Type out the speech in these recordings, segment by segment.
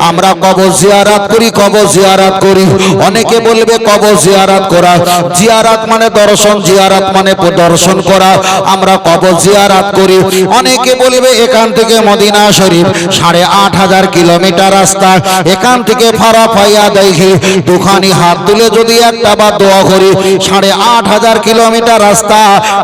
আমরা কবর জিয়ারত করি, কবর জিয়ারত করি। অনেকে বলবে কবর জিয়ারত করা, জিয়ারত মানে দর্শন, জিয়ারত মানে দর্শন করা। আমরা কবর জিয়ারত করি। অনেকে বলবে এখান থেকে মদিনা শরীফ 8,500 কিলোমিটার রাস্তা, এখান থেকে ফারাফাইয়া দেখি দুখানি হাত তুলে যদি একটা বার দোয়া করি 8,500 কিলোমিটার রাস্তা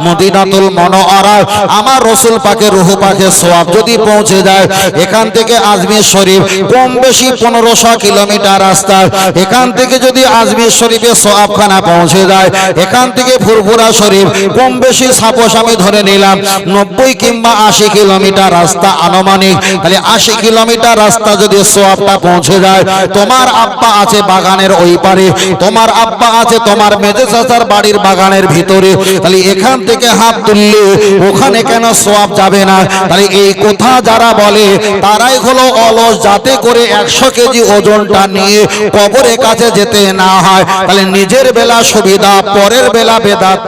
মদিনাতুল মুনাওয়ারা আমার রাসূল পাকের রূহ পাকের সওয়াব যদি পৌঁছে যায়। এখান থেকে আজমির শরীফ কম বেশি 1500 কিলোমিটার রাস্তা, এখান থেকে যদি আজমির শরীফের সওয়াবখানা পৌঁছে যায়, এখান থেকে ফুরফুরা শরীফ কম বেশি সাপোজ আমি ধরে নিলাম 90 কিংবা 80 কিলোমিটার রাস্তা আনুমানিক, তাহলে 80 কিলোমিটার রাস্তা যদি সওয়াবটা পৌঁছে যায়। তোমার আব্বা আছে বাগানের ওই পারে, তোমার আব্বা আছে তোমার মেজে চাচার বাড়ির বাগানের ভিতরে, তাহলে এখান থেকে হাত তুললে ওখানে কেন সওয়াব যাবে না? তাহলে এই কথা যারা বলে তারাই হলো অলস, যাতে করে 100 কেজি ওজনটা নিয়ে কবরের কাছে যেতে না হয়। তাহলে নিজের বেলা সুবিধা, পরের বেলা বেদাত।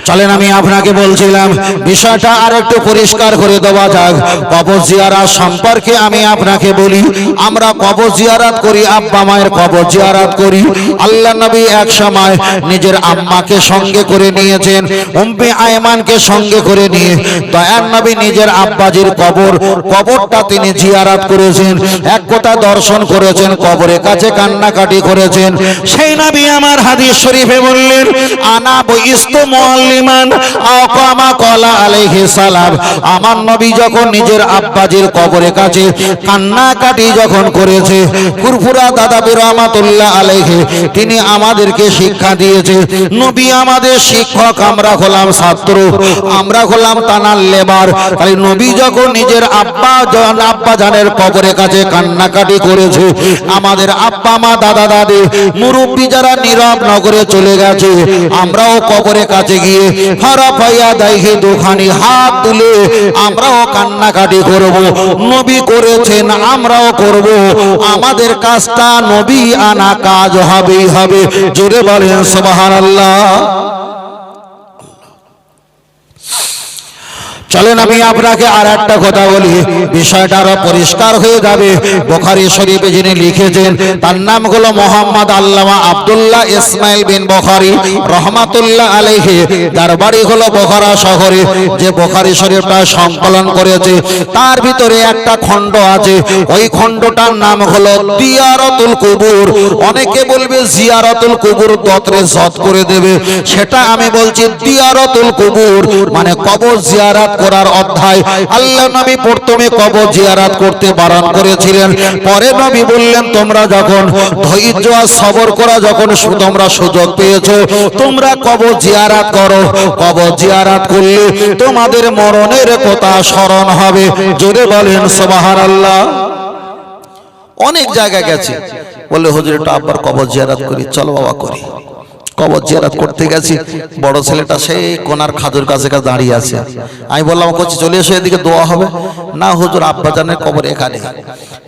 চলেন আমি আপনাকে বলছিলাম বিষয়টা আর একটু পরিষ্কার করে দেওয়া যাক। কবর জিয়ারত সম্পর্কে আমি আপনাকে বলি। আমরা কবর জিয়ারত করি, আব্বা মায়ের কবর জিয়ারত করি। আল্লাহ নবী এক সময় নিজের আম্মাকে সঙ্গে করে নিয়েছেন, উম্মে আয়মানকে সঙ্গে করে নিয়ে দয়ার নবী নিজের আব্বাজির কবরটা তিনি জিয়ারত করেছেন, এক কথা দর্শন করেছেন, কবরের কাছে কান্নাকাটি করেছেন। সেই নবী আমার হাদিস শরীফে বললেন, আনা বইস্তু মুআল্লিমান আও কামা ক্বালা আলাইহিস সালাম। আমার নবী যখন নিজের আব্বাজির কবরের কাছে কান্নাকাটি যখন করেছে, ফুরফুরা দাদা রাহমাতুল্লাহ আলাইহি তিনি আমাদেরকে শিক্ষা দিয়েছে। নবী আমাদের শিক্ষক, আমরা হলাম ছাত্র, আমরা হলাম তানার লেবার। তাই নবী যখন নিজের আব্বা জানের কবরের কাছে কান্নাকাটি করেছে, আমাদের আব্বা মা দাদা দাদি মুরব্বী যারা নীরব নগরে চলে গেছে, আমরাও কবরের কাছে গিয়ে ফারাফাইয়া দেখি দুখানি হাত তুলে আমরাও কান্নাকাটি করব। নবী করেছেন, আমরাও করব। আমাদের কাজটা নবী আনা কাজ হবেই হবে। জোরে বলেন সুবহানাল্লাহ। চলেন আমি আপনাকে আর একটা কথা বলি, বিষয়টা আরো পরিষ্কার হয়ে যাবে। বুখারী শরীফে যিনি লিখেছেন তার নাম হলো মোহাম্মদ আল্লামা আব্দুল্লাহ ইসমাইল বিন বুখারী রহমাতুল্লাহ আলাইহি, যার বাড়ি হলো বুখারা শহরে। যে বুখারী শরীফটা সংকলন করেছে তার ভিতরে একটা খণ্ড আছে, ওই খণ্ডটার নাম হলো জিয়ারাতুল কুবুর। অনেকে বলবে জিয়ারাতুল কুবুর দত্রে জত করে দেবে, সেটা আমি বলছি জিয়ারাতুল কুবুর মানে কবর জিয়ারত করার অধ্যায়। আল্লাহ নবী প্রথমে কবর জিয়ারত করতে বারণ করেছিলেন, পরে নবী বললেন তোমরা যখন ধৈর্য আর সবর করা যখন তোমরা সুযোগ পেয়েছো, তোমরা কবর জিয়ারত করো। কবর জিয়ারত করলে তোমাদের মরণের কথা স্মরণ হবে। জোরে বলেন সুবহানাল্লাহ। অনেক জায়গায় গেছে, বলে হুজুর একটু আব্বার কবর জিয়ারত করি, চলো বাবা করি। কবর জিয়ারত করতে গেছি, বড় ছেলেটা সেই কোনার খাজুর কাছে দাঁড়িয়ে আছে। আমি বললাম কোচি চলে এসে এদিকে দোয়া হবে না। হুজুর আব্বা জানের কবর এখানে।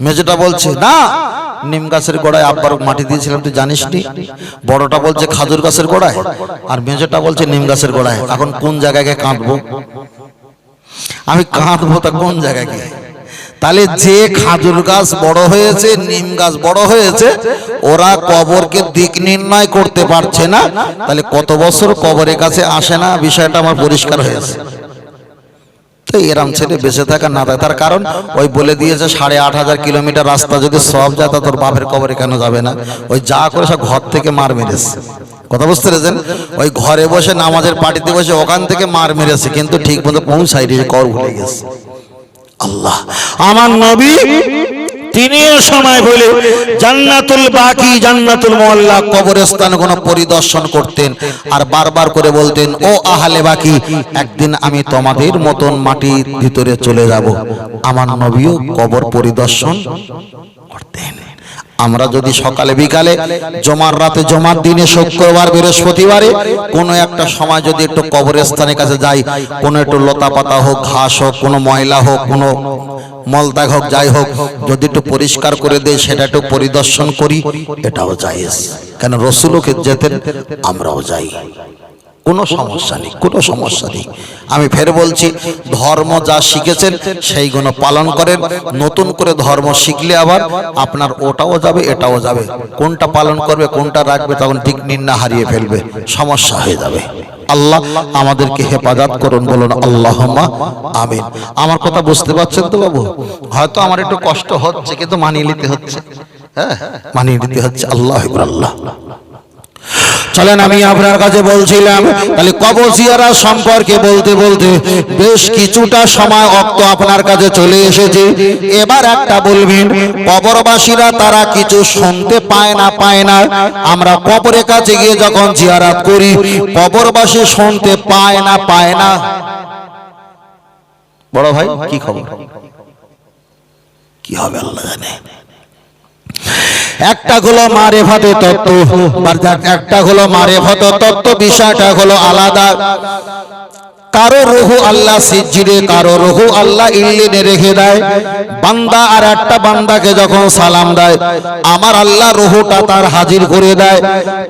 মেজোটা বলছে না, নিম গাছের গোড়ায় আব্বার মাটি দিয়েছিলাম, তুই জানিস নি? বড়টা বলছে খাজুর গাছের গোড়ায়, আর মেজোটা বলছে নিম গাছের গোড়ায়। এখন কোন জায়গায় কাঁদবো? আমি কাঁদবো তা কোন জায়গায় গিয়ে? তাহলে যে খাজুর গাছ বড় হয়েছে, নিম গাছ বড় হয়েছে, ওরা কবরকে দিক নির্ণয় করতে পারছে না, তাহলে কত বছর কবরের কাছে আসে না? বিষয়টা আমার পরিষ্কার হয়েছে। তো এরম ছেলে বেঁচে থাকা না থাকার কারণ ওই বলে দিয়েছে 8,500 কিলোমিটার রাস্তা যদি সব যায় তা তোর বাপের কবরে কেন যাবে না? ওই যা করে সব ঘর থেকে মার মেরেছে। কথা বুঝতে পেরেছেন? ওই ঘরে বসে নামাজের পার্টিতে বসে ওখান থেকে মার মেরেছে, কিন্তু ঠিক মতো পৌঁছাই দিয়ে কবর ভুলে গেছে। আল্লাহ আমার নবী তিনিও সময় বলে জান্নাতুল বাকি জান্নাতুল মুআল্লা কবরস্থান কোন পরিদর্শন করতেন, আর বারবার করে বলতেন ও আহলে বাকি একদিন আমি তোমাদের মতন মাটির ভিতরে চলে যাব। আমার নবীও কবর পরিদর্শন করতেন। আমরা যদি সকালে বিকালে জমার রাতে জমার দিনে শুক্রবার বৃহস্পতিবারে কোনো একটা সময় যদি একটু কবরস্থানের কাছে যাই, কোনো একটু লতা পাতা হোক, ঘাস হোক, কোনো ময়লা হোক, কোনো মলত্যাগ হোক, যাই হোক, যদি একটু পরিষ্কার করে দেয় সেটা একটু পরিদর্শন করি, এটাও জায়েজ। কেন রাসূলকে যেতেন, আমরাও যাই। কোনো সমস্যা নেই, কোনো সমস্যা নেই। আমি ফের বলছি, ধর্ম যা শিখেছেন সেইগুলো পালন করেন। নতুন করে ধর্ম শিখলে আবার আপনার ওটাও যাবে এটাও যাবে। কোনটা পালন করবে কোনটা রাখবে তখন ঠিক নির্ণয় হারিয়ে ফেলবে, সমস্যা হয়ে যাবে। আল্লাহ আমাদেরকে হেফাজত করুন, বলুন আল্লাহুম্মা আমিন। আমার কথা বুঝতে পারছেন তো বাবু? হয়তো আমার একটু কষ্ট হচ্ছে কিন্তু মানিয়ে নিতে হচ্ছে, হ্যাঁ মানিয়ে নিতে হচ্ছে। আল্লাহ আল্লাহ। চলেন আমি আপনার কাছে বলছিলাম, তাহলে কবর জিয়ারত সম্পর্কে বলতে বলতে বেশ কিছুটা সময় অক্ত আপনার কাছে চলে এসেছে। এবার একটা বলবেন, কবরবাসীরা তারা কিছু শুনতে পায় না। আমরা কবরের কাছে গিয়ে যখন জিয়ারত করি, কবরবাসী শুনতে পায় না। বড় ভাই কি খবর, কি হবে আল্লাহ জানে। একটা হলো মারেফাতে তত্ত্ব, একটা হলো মারেফাতে তত্ত্ব, বিষয়টা হলো আলাদা। কারো রুহু আল্লাহ সিজদে, কারো রুহু আল্লাহ ইল্লিনে রেখে দেয়। বান্দা আর একটা বান্দাকে যখন সালাম দেয়, আমার আল্লাহ রুহুটা তার হাজির করে দেয়।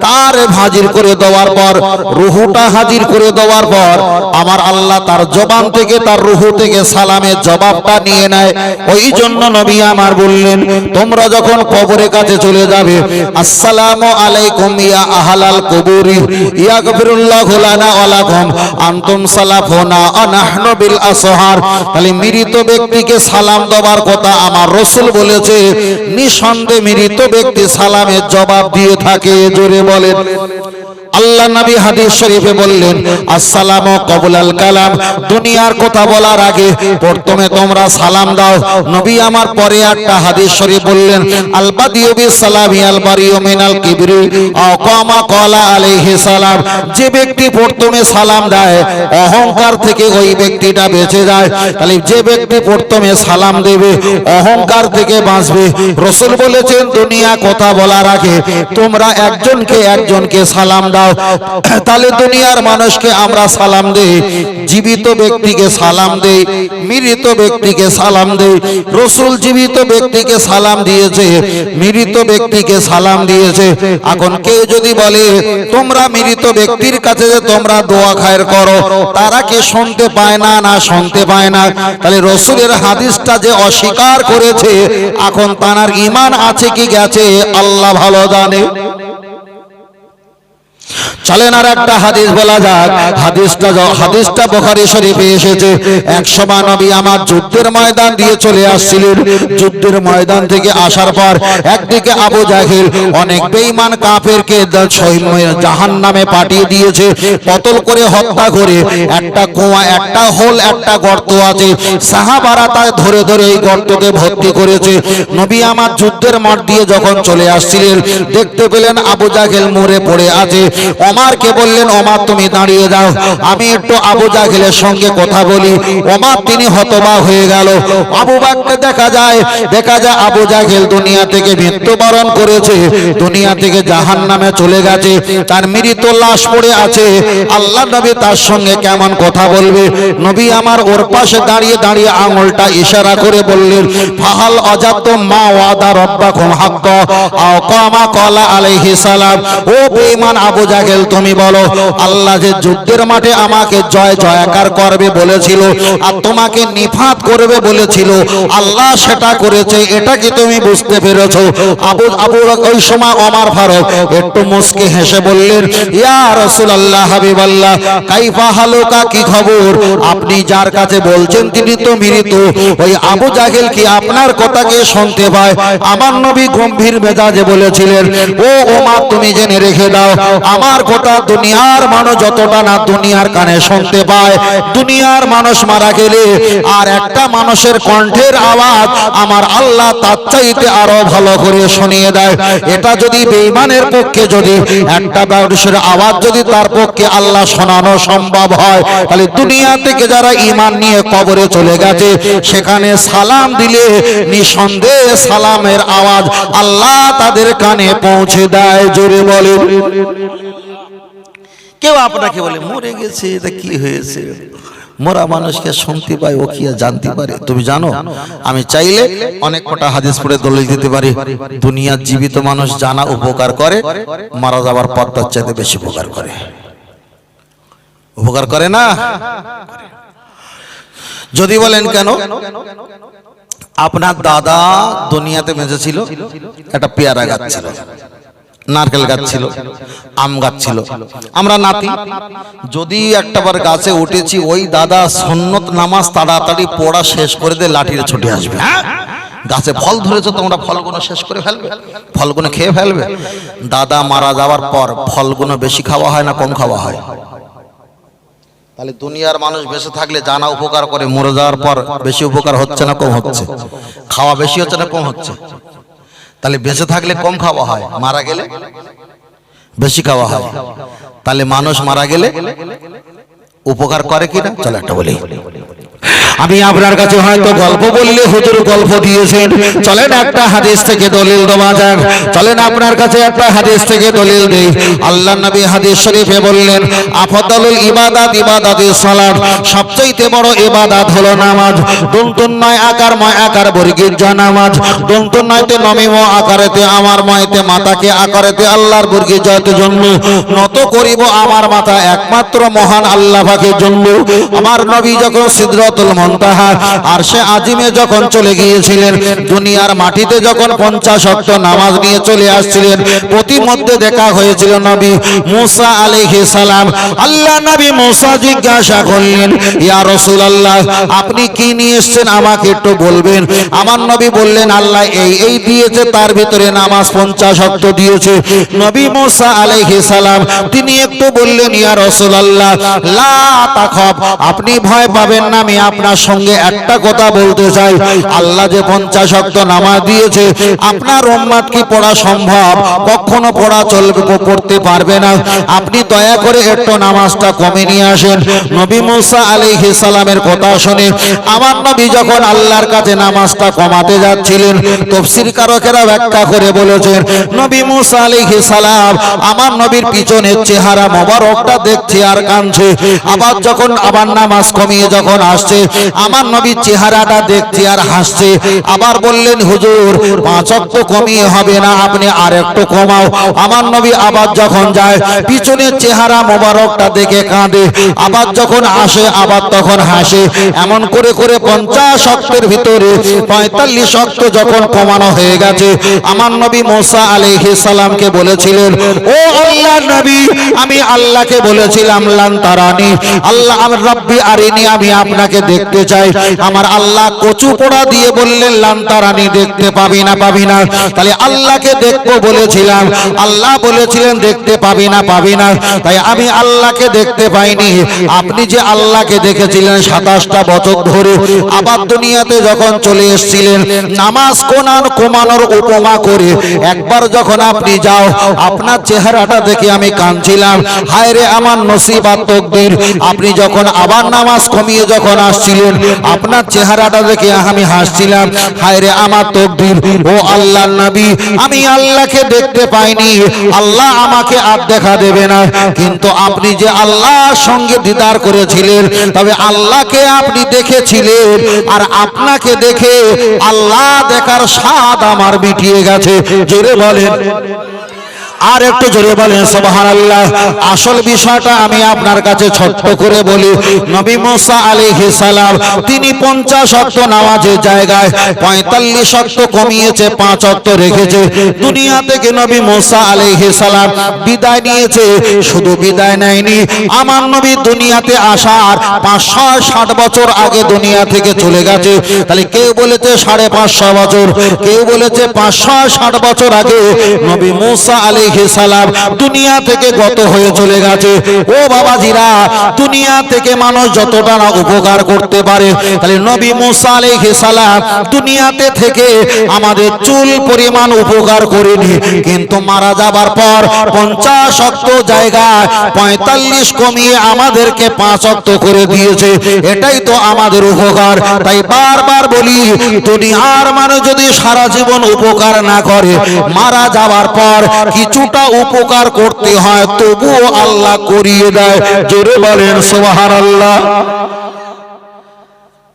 তার হাজির করে দেওয়ার পর, রুহুটা হাজির করে দেওয়ার পর আমার আল্লাহ তার জবান থেকে, তার রুহু থেকে সালামের জবাবটা নিয়ে নেয়। ওই জন্য নবী আমার বললেন, তোমরা যখন কবরের কাছে চলে যাবে, আসসালামু আলাইকুম ইয়া আহলাল কুবুরি ইয়াগফিরুল্লাহু লানা ওয়া লাকুম আনতুম সালাফুনা আনাহনু বিল আসহার। তাহলে মৃত ব্যক্তিকে সালাম দেওয়ার কথা আমার রাসূল বলেছে, নিঃসন্দেহে মৃত ব্যক্তি সালামের জবাব দিয়ে থাকে। জোরে বলেন আল্লাহ নবী হাদিস শরীফে বললেন, আসসালামু ক্বাবলাল কালাম, দুনিয়ার কথা বলার আগে প্রথমে তোমরা সালাম দাও। নবী আমার পরে একটা হাদিস শরীফ বললেন, আল বাদিউ বিস সালামি আল বারিউ মিনাল কিবরি আও কামা ক্বালা আলাইহিস সালাম। যে ব্যক্তি প্রথমে সালাম দেয় অহংকার থেকে ওই ব্যক্তিটা বেঁচে যায়। তাহলে যে ব্যক্তি প্রথমে সালাম দেবে অহংকার থেকে বাঁচবে। রাসূল বলেছেন, দুনিয়া কথা বলার আগে তোমরা একজনকে সালাম দাও। তাহলে দুনিয়ার মানুষকে আমরা সালাম দেই, জীবিত ব্যক্তিকে সালাম দেই, মৃত ব্যক্তিকে সালাম দেই। রাসূল জীবিত ব্যক্তিকে সালাম দিয়েছে, মৃত ব্যক্তিকে সালাম দিয়েছে। এখন কেউ যদি বলে তোমরা মৃত ব্যক্তির কাছে যে তোমরা দোয়া খায়ের করো, তারা কি শুনতে পায় না শুনতে পায় না? তাহলে রাসূলের হাদিসটা যে অস্বীকার করেছে, এখন তার ঈমান আছে কি গেছে আল্লাহ ভালো জানে। চলেন আর একটা হাদিস বলা যাক। হাদিসটা বুখারী শরীফে এসেছে। এক সময় নবী আমার যুদ্ধের ময়দান দিয়ে চলে আসছিলেন। যুদ্ধের ময়দান থেকে আসার পর একদিকে আবু জাহেল অনেক বেঈমান কাফেরকে জাহান্নামে পাঠিয়ে দিয়েছে, কতল করে হত্যা করে। একটা কুয়া, একটা হোল, একটা গর্ত আছে, সাহাবারা তাই ধরে ধরে এই গর্তকে ভর্তি করেছে। নবী আমার যুদ্ধের মাঠ দিয়ে যখন চলে আসছিলেন, দেখতে পেলেন আবু জাহেল মরে পড়ে আছে। ওমরকে বললেন, ওমর তুমি দাঁড়িয়ে যাও, আমি একটু আবু জাহেলের সঙ্গে কথা বলি। ওমর তিনি হতবাক হয়ে গেল। আবু বকরকে দেখা যায় আবু জাহেল দুনিয়া থেকে মৃত্যুবরণ করেছে, দুনিয়া থেকে জাহান্নামে চলে গেছে, তার মৃত লাশ পড়ে আছে। আল্লাহ নবী তার সঙ্গে কেমন কথা বলবে? নবী আমার ওর পাশে দাঁড়িয়ে দাঁড়িয়ে আঙুলটা ইশারা করে বললেন, ফাহাল আজাতুম মা ওয়াদা রাব্বাকুম হাক্কা আও কামা ক্বালা আলাইহিস সালাম। ও বেঈমান আবু জাহেল, তুমি বলো, আল্লাহ যে যুদ্ধের মাঠে আমাকে জয়কার করবে বলেছিল আর তোমাকে নিফাত করবে বলেছিল, আল্লাহ সেটা করেছে, এটা কি তুমি বুঝতে পেরেছো? আবু ওই সময় ওমর ফারুক একটু মুস্কি হেসে বললেন, ইয়া রাসূলুল্লাহ, হাবিবাল্লাহ, কাইফা হালুকা, কি খবর? আপনি যার কাছে বলছেন তিনি তো মৃত, ওই আবু জাহেল কি আপনার কথাকে শুনতে পায়? আমার নবী গম্ভীর মেজাজে বলেছিলেন, ও ওমর তুমি জেনে রেখে দাও, আমার কথা দুনিয়ার মানুষ যতটা না দুনিয়ার কানে শুনতে পায়, দুনিয়ার মানুষ মারা গেলে আর একটা মানুষের কণ্ঠের আওয়াজ আমার আল্লাহ তার চাইতে আরো ভালো করে শুনিয়ে দেয়। এটা যদি বেঈমানের পক্ষে যদি একটা মানুষের আওয়াজ যদি তার পক্ষে আল্লাহ শোনানো সম্ভব হয়, তাহলে দুনিয়া থেকে যারা ঈমান নিয়ে কবরে চলে গেছে, সেখানে সালাম দিলে নিঃসন্দেহে সালামের আওয়াজ আল্লাহ তাদের কানে পৌঁছে দেয়। জোরে বলেন। কেউ আপনাকে বলে মরে গেছে, এটা কি হয়েছে? মরা মানুষকে শুনতে পায়, ও কি জানতে পারে? তুমি জানো, আমি চাইলে অনেক কটা হাদিস পড়ে দলিল দিতে পারি, দুনিয়ার জীবিত মানুষ জানা উপকার করে, মারা যাবার পর তার চাইতে বেশি উপকার করে। উপকার করে না? যদি বলেন কেন, আপনার দাদা দুনিয়াতে বেঁচে ছিল, একটা পেয়ারা গাছ ছিল, নারকেল গাছ ছিল, আম গাছ ছিল, আমরা নাতি। যদি একটাবার গাছে উঠেছি, ওই দাদা সুন্নত নামাজ তাড়াতাড়ি পড়া শেষ করে দিয়ে লাঠির ছুটে আসবে। গাছে ফল ধরেছে, তোমরা ফলগুলো শেষ করে ফেলবে, ফলগুলো খেয়ে ফেলবে। দাদা মারা যাওয়ার পর ফলগুলো বেশি খাওয়া হয় না কম খাওয়া হয়? তাহলে দুনিয়ার মানুষ বেঁচে থাকলে জানা উপকার করে, মরে যাওয়ার পর বেশি উপকার হচ্ছে না কম হচ্ছে? খাওয়া বেশি হচ্ছে না কম হচ্ছে? তাহলে বেঁচে থাকলে কম খাওয়া হয়, মারা গেলে বেশি খাওয়া হয়। তাহলে মানুষ মারা গেলে উপকার করে কিনা? চলো একটা বলি। আমি আপনার কাছে হয়তো গল্প বললে হুজুর গল্প দিয়েছেন, চলেন একটা হাদিস থেকে দলিল দেওয়া যাক। চলেন আপনার কাছে একটা হাদিস থেকে দলিল দেই। আল্লাহ নবী হাদিস শরীফে বললেন, আফদালুল ইবাদাত ইবাদাতুস সালাত, সবচেয়ে বড় ইবাদত হলো নামাজ। দন্তন নয় আকার ময় আকার বর্গীর যা নামাজ, দন্তন নয়তে নমিম আকারেতে আমার ময়তে মাতাকে আকারেতে আল্লাহর বর্গীর জয়তে জন্য নত করিব আমার মাথা একমাত্র মহান আল্লাহ পাকের জন্য। আমার নবী যখন সিদরাতুল মুনতাহা আরশে আজিমে যখন চলে গিয়েছিলেন, দুনিয়ার মাটিতে যখন 50 ওয়াক্ত নামাজ নিয়ে চলে আসছিলেন, প্রতিমধ্যে দেখা হয়েছিল নবী মুসা আলাইহিস সালাম। আল্লাহ নবী মুসা জিজ্ঞাসা করলেন, ইয়া রাসূলুল্লাহ, আপনি কি নিয়ে এসেছেন আমাকে একটু বলবেন? আমার নবী বললেন, আল্লাহ এই দিয়েছে, তার ভিতরে নামাজ 50 ওয়াক্ত দিয়েছে। নবী মুসা আলাইহিস সালাম তিনি একটু বললেন, ইয়া রাসূলুল্লাহ লা তাখাফ, আপনি ভয় পাবেন না, আমি আপনার সঙ্গে একটা কথা বলতে চাই। আল্লাহ যে 50 ওয়াক্ত নামাজ দিয়েছে, আপনার উম্মত কি পড়া সম্ভব? কখনো পড়া চলবে, পড়তে পারবে না। আপনি দয়া করে একটু নামাজটা কমে নিয়ে আসেন। নবী মুসা আলাইহিস সালামের কথা শুনে আমার নবী যখন আল্লাহর কাছে নামাজটা কমাতে যাচ্ছিলেন, তাফসীর কারকেরা ব্যাখ্যা করে বলেছেন, নবী মুসা আলাইহিস সালাম আমার নবীর পিছনের চেহারা মোবারকটা দেখছে আর কাঁদছে। আবার নামাজ কমিয়ে যখন আসছে, আমার নবীর চেহারাটা দেখছে আর হাসছে। আবার বললেন, হুজুর 5 ওয়াক্ত কমিয়ে হবে না, আপনি আর একটু কমাও। আমার নবী আবার যখন যায়, পিছনের চেহারা মোবারকটা দেখে কাঁদে। আবার যখন আসে, আবার তখন হাসে। এমন করে করে 50 ওয়াক্তের ভিতরে 45 ওয়াক্ত যখন কমানো হয়ে গেছে, আমার নবী মুসা আলাইহিস সালামকে বলেছিলেন, ও আল্লাহর নবী, আমি আল্লাহকে বলেছিলাম লান তারানি, আল্লাহ আমার রব্বি আরিনি, আমি আপনাকে দেখতে চাই। আমার আল্লাহ কচু পোড়া দিয়ে বললেন, লান তারানি, দেখতে পাবি না, পাবি না। তাহলে আল্লাহকে দেখবো বলেছিলাম, আল্লাহ বলেছিলেন দেখতে পাবি না, পাবি না। তাই আমি আল্লাহকে দেখতে পাইনি। আপনি যে আল্লাহকে দেখেছিলেন 27টা বছর ধরে, আবার দুনিয়াতে যখন চলে এসেছিলেন, নামাজ কমানোর উপমা করে একবার যখন আপনি যাও, আপনার চেহারাটা দেখে আমি কাঁদছিলাম, হায় রে আমার নসিব আর তকদির। আপনি যখন আবার নামাজ কমিয়ে যখন আসছিলেন, আপনার চেহারাটা দেখে আমি হাসছিলাম, হায় রে আমার তকদির। ও আল্লাহর নবী, আমি আল্লাহকে দেখতে পাইনি, আল্লাহ আমাকে আর দেখা দেবে না। কিন্তু আপনি যে আল্লাহর সঙ্গে দিদার করেছিলেন, তবে আল্লাহকে আপনি দেখেছিলেন, আর আপনাকে দেখে আল্লাহ দেখার স্বাদ আমার মিটিয়ে গেছে। জোরে বলেন, আর একটু জোরে বলেন সুবহানাল্লাহ। আসল বিষয়টা আমি আপনার কাছে ছোট্ট করে বলি। নবী মুসা আলাইহিস সালাম তিনি 50 ওয়াক্ত নামাজের জায়গায় 45 ওয়াক্ত কমিয়েছে, 5 ওয়াক্ত রেখেছে। দুনিয়া থেকে নবী মুসা আলাইহিস সালাম বিদায় নিয়েছে। শুধু বিদায় নেয়নি, আমার নবী দুনিয়াতে আসার 560 বছর আগে দুনিয়া থেকে চলে গেছে। তাহলে কেউ বলেছে 550 বছর, কেউ বলেছে 560 বছর আগে নবী মুসা আলাইহিস সালাম দুনিয়া থেকে গত হয়ে চলে গেছে। ও বাবাজিরা, দুনিয়া থেকে মানুষ যতটা না উপকার করতে পারে, তাহলে নবী মুসা আলাইহিস সালাম দুনিয়াতে থেকে আমাদের চুল পরিমাণ উপকার করেনি, কিন্তু মারা যাবার পর 50 ওয়াক্ত জায়গায় 45 কমিয়ে আমাদেরকে 5 ওয়াক্ত করে দিয়েছে। এটাই তো আমাদের উপকার। তাই বারবার বলি, দুনিয়ার মানুষ যদি সারা জীবন উপকার না করে, মারা যাওয়ার পর কিছুটা উপকার করতে হয়, তবুও আল্লাহ করিয়ে দেয়। জোরে বলেন সুবহানাল্লাহ।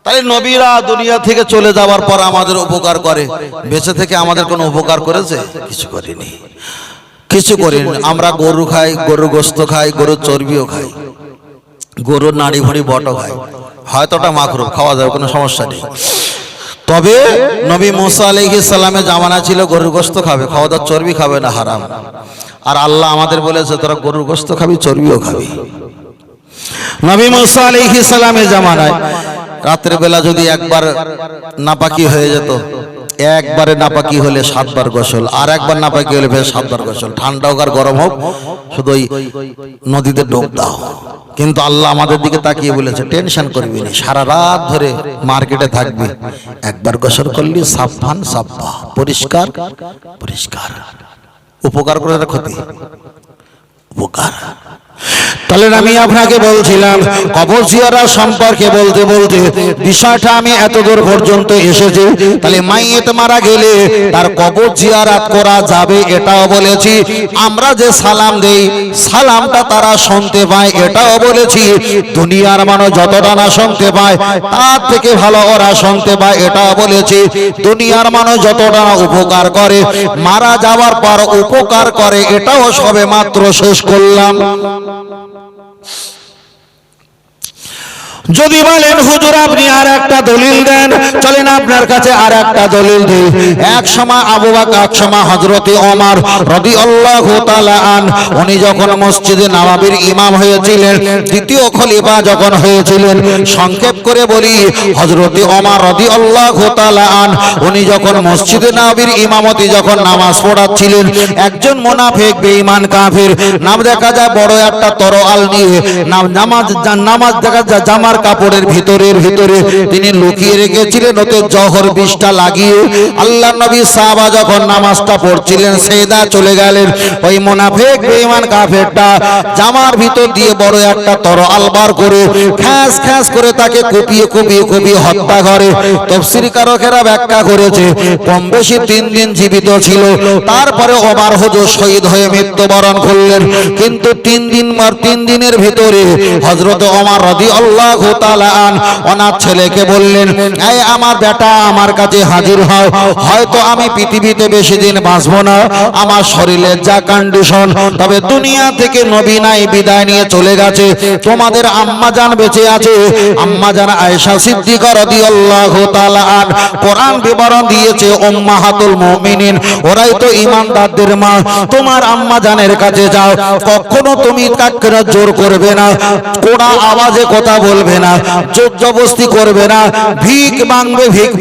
তাই নবীরা দুনিয়া থেকে চলে যাওয়ার পর আমাদের উপকার করে, বেঁচে থেকে আমাদের কোনো উপকার করেছে? কিছু করেনি, কিছু করেনি। আমরা গরু খাই, গরুর গোশত খাই, গরুর চর্বিও খাই। গরুর নাড়ি ভুড়ি বটো খায়, হয়তো ওটা মাকরুহ, খাওয়া যাবে, কোনো সমস্যা নেই। তবে নবী মুসা আলাইহিস সালামের জামানা ছিল গরুর গোশত খাবে, খাওয়া দাওয়া, চর্বি খাবে না, হারাম। আর আল্লাহ আমাদের বলেছে তোরা গরুর গোশত খাবি, চর্বিও খাবি। নবী মুসা আলাইহিস সালামের জামানায় রাতের বেলা যদি একবার নাপাকি হয়ে যেত, একবারে নাপাকি হলে 7 বার গোসল, আর একবার নাপাকি হলে ফের 7 বার গোসল, ঠান্ডা হোক আর গরম হোক, শুধু ওই নদীতে ডুব দাও। কিন্তু আল্লাহ আমাদের দিকে তাকিয়ে বলেছে টেনশন করবি না, সারা রাত ধরে মার্কেটে থাকবি, একবার গোসল করলি সাফান সাফা, পরিষ্কার পরিষ্কার। উপকার করে না ক্ষতি? উপকার। তাহলে আমি আপনাকে বলছিলাম কবর জিয়ারত সম্পর্কে বলতে বলতে বিষয়টা আমি এত দূর পর্যন্ত এসেছি। তাহলে মাইয়েত মারা গেলে তার কবর জিয়ারত করা যাবে এটাও বলেছি। আমরা যে সালাম দেই সালামটা তারা শুনতে পায় এটাও বলেছি। দুনিয়ার মানুষ যতটা না শুনতে পায় তার থেকে ভালো ওরা শুনতে পায় এটাও বলেছি। দুনিয়ার মানুষ যতটা না উপকার করে মারা যাওয়ার পর উপকার করে এটাও সবে মাত্র শেষ করলাম। যদি বলেন হুজুর আপনি আর একটা দলিল দেন, চলেন আপনার কাছে আর একটা দলিল দিই। এক সময় আবু বকর, এক সময় হযরতে ওমর রাদিয়াল্লাহু তাআলা আন, উনি যখন মসজিদে নববীর ইমাম হয়েছিলেন, দ্বিতীয় খলিফা যখন হয়েছিলেন, সংক্ষেপ করে বলি হযরতে ওমর রাদিয়াল্লাহু তাআলা আন উনি যখন মসজিদে নববীর ইমামতি যখন নামাজ পড়াচ্ছিলেন, একজন মুনাফিক বেঈমান কাফির নাম দেখা যায় বড় একটা তরোয়াল নিয়ে নামাজ দেখা যায় জামার কাপড়ের ভিতরে তিনি লুকিয়ে রেখেছিলেন, ওতে জহর 20টা লাগিয়ে। আল্লাহর নবী সাহাবা যখন নামাজটা পড়ছিলেন সেজদা চলে গেলেন, ওই মুনাফিক বেঈমান কাফেরটা জামার ভিতর দিয়ে বড় একটা তরোয়াল বার করে খ্যাস খ্যাস করে তাকে কুপিয়ে হত্যা করে। তাফসীরকারকেরা ব্যাখ্যা করেছে কম বেশি 3 দিন জীবিত ছিল, তারপরে ওমর হুজুর শহীদ হয়ে মৃত্যুবরণ করলেন। কিন্তু 3 দিনের ভিতরে হযরত ওমর রাদিয়াল্লাহু তাআলা আন ওনার ছেলেকে বললেন, এই আমার বেটা আমার কাছে হাজির হও, হয়তো আমি পৃথিবীতে বেশি দিন বাঁচব না, আমার শরীরের যা কন্ডিশন, তবে দুনিয়া থেকে নবী নাই, বিদায় নিয়ে চলে গেছে, তোমাদের আম্মা জান বেঁচে আছে, আম্মা জান আয়েশা সিদ্দিকা রাদিয়াল্লাহু তাআলা আন কোরআন বিবরণ দিয়েছে উম্মাহাতুল মুমিনিন, ওরাই তো ঈমানদারদের মা, তোমার আম্মা জানের কাছে যাও, কখনো তুমি তাকে জোর করবে না, কোড়া আওয়াজে কথা বলবে না, জোর জবরদস্তি করবে না, ভিক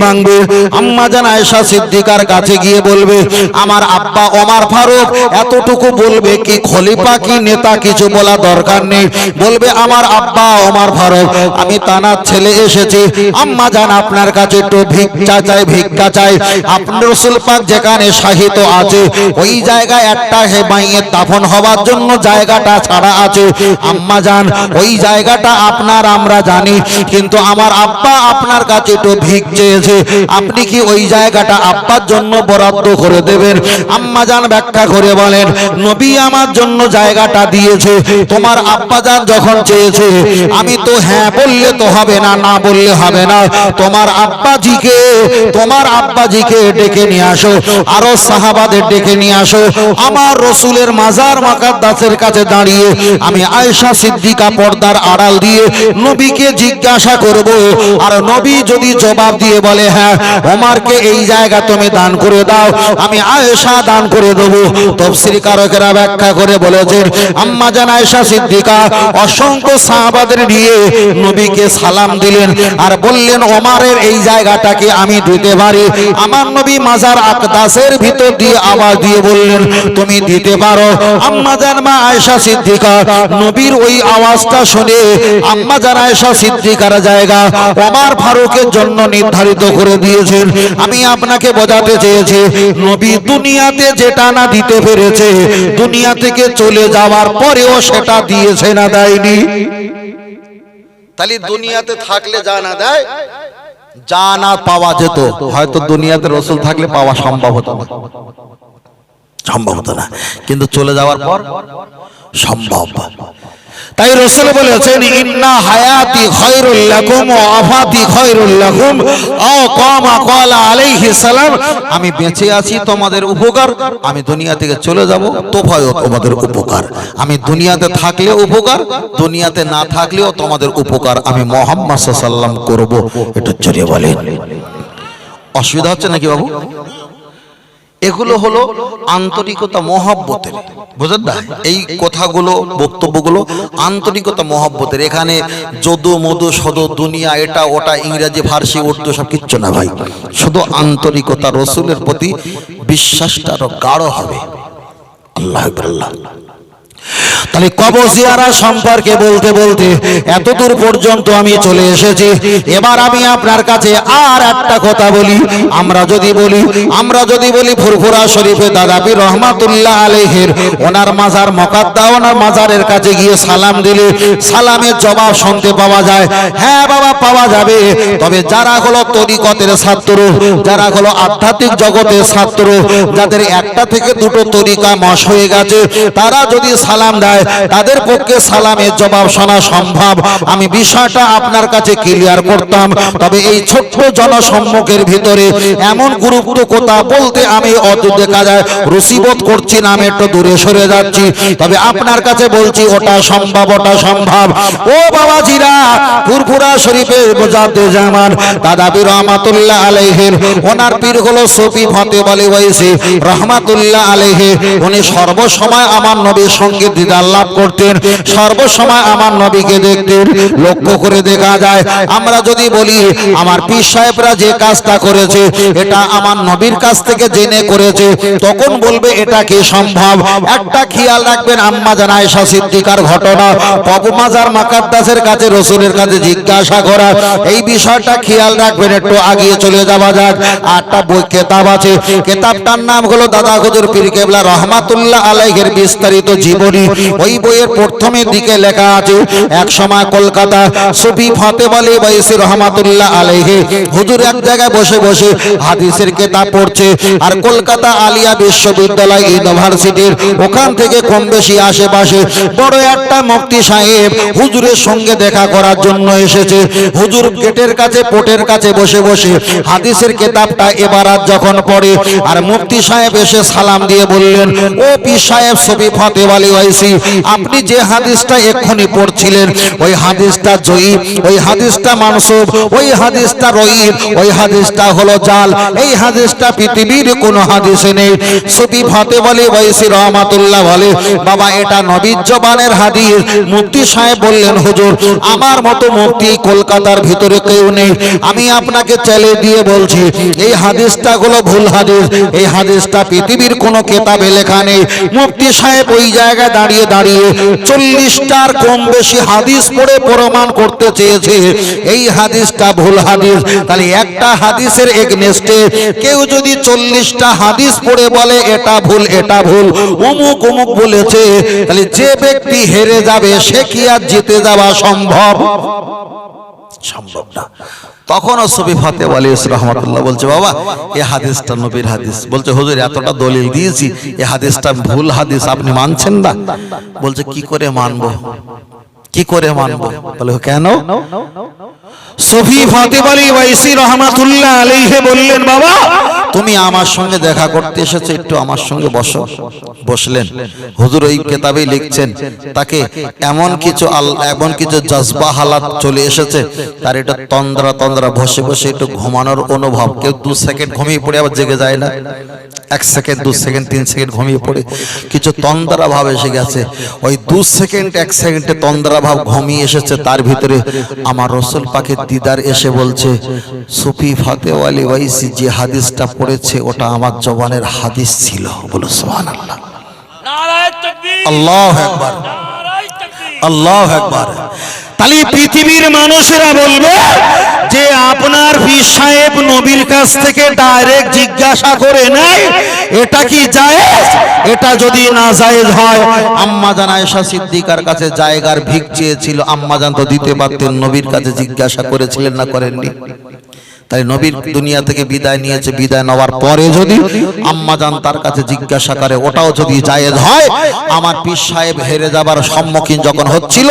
মাংবে। আম্মা জান আয়েশা সিদ্দিকার কাছে গিয়ে বলবে আমার আব্বা ওমর ফারুক এতটুকু বলবে কি খলিফা কি নেতা কিছু বলা দরকার নেই, বলবে আমার আব্বা ওমর ফারুক আমি তানার ছেলে এসেছি, আম্মা জান আপনার কাছে একটু ভিক্ষা চাই। আপনার রাসূল পাক যেখানে শাহিত আছে ওই জায়গায় একটা মাইয়ের দাফন হওয়ার জন্য জায়গাটা ছাড়া আছে, আম্মা জান ওই জায়গাটা আপনার আমরা জানি, কিন্তু আমার আব্বা আপনার কাছে একটু ভিক চেয়েছে, আপনি কি ওই জায়গাটা আব্বার জন্য বরাদ্দ করে দেবেন? আম্মা জান ব্যাখ্যা করে বলেন নবী আমার জন্য জায়গাটা দিয়েছে, তোমার আব্বা জান যখন চেয়েছে আমি তো হ্যাঁ বললে তো হবে না, না বললে হবে না, তোমার আব্বাজিকে ডেকে নিয়ে আসো, আরো সাহাবাদের ডেকে নিয়ে আসো, আমার রাসূলের মাজার মুকাদ্দাসের কাছে দাঁড়িয়ে আমি আয়েশা সিদ্দিকা পর্দার আড়াল দিয়ে নবীকে জিজ্ঞাসা করব, আর নবী যদি জবাব দিয়ে বলে হ্যাঁ ওমরকে এই জায়গা তুমি দান করে দাও, আমি আয়েশা দান করে দেব। তাফসীরকারকেরা ব্যাখ্যা করে বলেছেন আম্মা জান আয়েশা সিদ্দিকা অসংখ্য সাহাবাদের নিয়ে নবীকে সালাম দিলেন আর বললেন ওমরের এই জায়গাটাকে আমি দিতে পারি। আমার নবী মাজার আকদাসের ভিতর দিয়ে আওয়াজ দিয়ে বললেন তুমি দিতে পারো। আম্মা জান মা আয়েশা সিদ্দিকা নবীর ওই আওয়াজটা শুনে আম্মা জান আয়েশা সিদ্দিকার জায়গা ওমর ফারুকের জন্য নির্ধারিত করে দিয়েছেন। আমি আপনাকে বোঝাতে চেয়েছি নবী দুনিয়াতে যেটা না দিতে পেরেছে দুনিয়া থেকে চলে যাওয়ার পরেও সেটা দিয়েছে না দেয়নি। তাহলে দুনিয়াতে থাকলে যা না দেয় যা না পাওয়া যেত হয়তো দুনিয়াতে রাসূল থাকলে পাওয়া সম্ভব হতো না, কিন্তু চলে যাওয়ার পর সম্ভব। তাই রাসূল বলেছেন ইন্না হায়াতি খায়রুল লাকুম ওয়া আফাতি খায়রুল লাকুম আও কামা ক্বালা আলাইহিস সালাম, আমি বেঁচে আছি তোমাদের উপকার, আমি দুনিয়া থেকে চলে যাব তোফায়ও তোমাদের উপকার, আমি দুনিয়াতে থাকলে উপকার, দুনিয়াতে না থাকলেও তোমাদের উপকার আমি মুহাম্মদ সাল্লাল্লাহু আলাইহি ওয়াসাল্লাম করব। এটা জোরে বলেন। অসুবিধা হচ্ছে নাকি বাবু? এগুলো হলো আন্তরিকতা মহব্বতের, বুঝলেন না? এই কথাগুলো বক্তব্যগুলো আন্তরিকতা মহব্বতের। এখানে যদু মধু সদু দুনিয়া এটা ওটা ইংরেজি ফার্সি উর্দু সব কিচ্ছু না ভাই, শুধু আন্তরিকতা, রসুলের প্রতি বিশ্বাসটা আরো গাঢ় হবে। আল্লাহ আল্লাহ। তাহলে কবর জিয়ারা সম্পর্কে বলতে বলতে এতদূর পর্যন্ত আমি চলে এসেছি। এবার আমি আপনার কাছে আর একটা কথা বলি। আমরা যদি বলি ফুরফুরা শরীফে দাদা পীর রহমাতুল্লাহ আলাইহির ওনার মাজার মুকাদ্দা, ওনার মাজারের কাছে গিয়ে সালাম দিলে সালামের জবাব শুনতে পাওয়া যায়। হ্যাঁ বাবা, পাওয়া যাবে। তবে যারা হলো তরিকতের ছাত্র, যারা হলো আধ্যাত্মিক জগতের ছাত্র, যাদের একটা থেকে দুটো তরিকা মশ হয়ে গেছে, তারা যদি সালাম দেয় তাদের পক্ষে সালামের জবাব শোনা সম্ভব। আমি বিষয়টা আপনার কাছে ক্লিয়ার করতাম। তবে এই ছোট্ট জনসম্মুখের ভিতরে এমন গুরুত্ব কথা বলতে আমি অত দেখা যায় রুচিবোধ করছি না, আমি একটু দূরে সরে যাচ্ছি। তবে আপনার কাছে বলছি ওটা সম্ভব, ওটা সম্ভব। ও বাবাজিরা, ফুরফুরা শরীফের মুজাদ্দিদ জামান দাদা পীর রহমাতুল্লাহ আলাইহির ওনার পীর হলো সুফি ফতেহ আলী ওয়াইসি রহমাতুল্লাহ আলাইহি। উনি সর্বসময় আমার নবীর সঙ্গে দিদার লাভ করতেন, সর্বসময় আমার নবীকে দেখতেন। লক্ষ্য করে দেখা যায়, আমরা যদি বলি আমার পীর সাহেবরা যে কাজটা করেছে এটা আমার নবীর কাছ থেকে জেনে করেছে, তখন বলবে এটা কি সম্ভব? একটা খেয়াল রাখবেন, আম্মা জান আয়েশা সিদ্দিকার ঘটনা, কবর মাজার মুকাদ্দাসের কাছে রাসূলের কাছে জিজ্ঞাসা করা, এই বিষয়টা খেয়াল রাখবেন। একটু আগিয়ে চলে যাওয়া যাক। একটা বই কিতাব আছে, কিতাবটার নাম হলো দাদা হুজুর পীর কেবলা রহমাতুল্লাহ আলাইহির বিস্তারিত জীবনী। ওই বইয়ের প্রথমের দিকে লেখা আছে, এক সময় কলকাতা সুফি ফতেহ আলী ওয়াইসি রহমাতুল্লাহ আলাইহি হুজুর এক জায়গায় বসে বসে হাদিসের কিতাব পড়ছে, আর কলকাতা আলিয়া বিশ্ববিদ্যালয় ইউনিভার্সিটির ওখান থেকে কম বেশি আশেপাশে বড় একটা মুফতি সাহেব হুজুরের সঙ্গে দেখা করার জন্য এসেছে। হুজুর গেটের কাছে পোর্টের কাছে বসে বসে হাদিসের কিতাবটা এবারাত যখন পড়ে, আর মুফতি সাহেব এসে সালাম দিয়ে বললেন, ও পীর সাহেব সুফি ফতেহ আলী ওয়াইসি, আপনি যে হাদিসটা এক্ষুনি পড়ছিলেন ওই হাদিসটা জয়ীফ, ওই হাদিসটা মানসুব, ওই হাদিসটা রয়ীফ, ওই হাদিসটা হলো জাল, এই হাদিসটা পৃথিবীর কোনো হাদিসে নেই। সুফি ফতেহ আলী ওয়াইসি রহমাতুল্লাহ বলে, বাবা এটা নবীর জবানের হাদিস। মুফতি সাহেব বললেন, হুজুর আমার মতো মুফতি কলকাতার ভিতরে কেউ নেই, আমি আপনাকে চ্যালেঞ্জ দিয়ে বলছি এই হাদিসটা হলো ভুল হাদিস, এই হাদিসটা পৃথিবীর কোনো কিতাবে লেখা নেই। মুফতি সাহেব ওই জায়গায় দাঁড়িয়ে দাঁড়িয়ে 40টার কম বেশি হাদিস পড়ে প্রমাণ করতে চেয়েছে এই হাদিসটা ভুল হাদিস। তাহলে একটা হাদিসের এগনেস্টে কেউ যদি 40টা হাদিস পড়ে বলে এটা ভুল, এটা ভুল, অমুক অমুক বলেছে, তাহলে যে ব্যক্তি হেরে যাবে সে কি আর জিতে যাওয়া সম্ভব? সম্ভব না। তখন সুফি ফতেহ আলী রহমাতুল্লাহ বলছে, বাবা এই হাদিসটা নবীর হাদিস। বলছে, হুজুর এতটা দলিল দিয়েছি, এই হাদিসটা ভুল হাদিস, আপনি মানছেন না? বলছে, কি করে মানবো, কি করে মানবো? বলে, কেন? সুফি ফতেহ আলী ওয়াইসি রহমাতুল্লাহ আলাইহি বললেন, বাবা তুমি আমার সঙ্গে দেখা করতে এসেছো, একটু আমার সঙ্গে বসো। বসলেন। হুজুর ওই কিতাবে লিখছেন তাকে এমন কিছু জজবা হালাত চলে এসেছে, তার এটা তন্দ্রা বসে বসে একটু ঘুমানোর অনুভব। কেউ 2 সেকেন্ড ঘুমিয়ে পড়ে আবার জেগে যায় না, 1 সেকেন্ড 2 সেকেন্ড 3 সেকেন্ড ঘুমিয়ে পড়ে, কিছু তন্দ্রা ভাব এসে গেছে। ওই 2 সেকেন্ড 1 সেকেন্ডে তন্দ্রা ভাব ঘুমিয়ে এসেছে, তার ভিতরে আমার রাসূল পাকের দিদার এসে বলছে, সুফি ফতেহ আলী ওয়াইসি যে হাদিসটা পড়েছে ওটা আমার জবানের হাদিস ছিল। বলো সুবহানাল্লাহ, নারায়ে তাকবীর, আল্লাহু আকবার, নারায়ে তাকবীর, আল্লাহু আকবার। তাহলে পৃথিবীর মানুষেরা বলবে যে আপনার পীর সাহেব নবীর কাছ থেকে ডাইরেক্ট জিজ্ঞাসা করে নেয়, এটা কি জায়েজ? এটা যদি না জায়েজ হয়, আম্মা জান আয়েশা সিদ্দিকার কাছে জায়গার ভিক চেয়েছিল, আম্মা জান তো দিতে পারতেন, নবীর কাছে জিজ্ঞাসা করেছিলেন না করেননি? তাই নবীর দুনিয়া থেকে বিদায় নিয়েছে, বিদায় নেওয়ার পরে যদি আম্মাজান তার কাছে জিজ্ঞাসা করে ওটাও যদি জায়েজ হয়, আমার পীর সাহেব হেরে যাবার সম্মুখীন যখন হচ্ছিল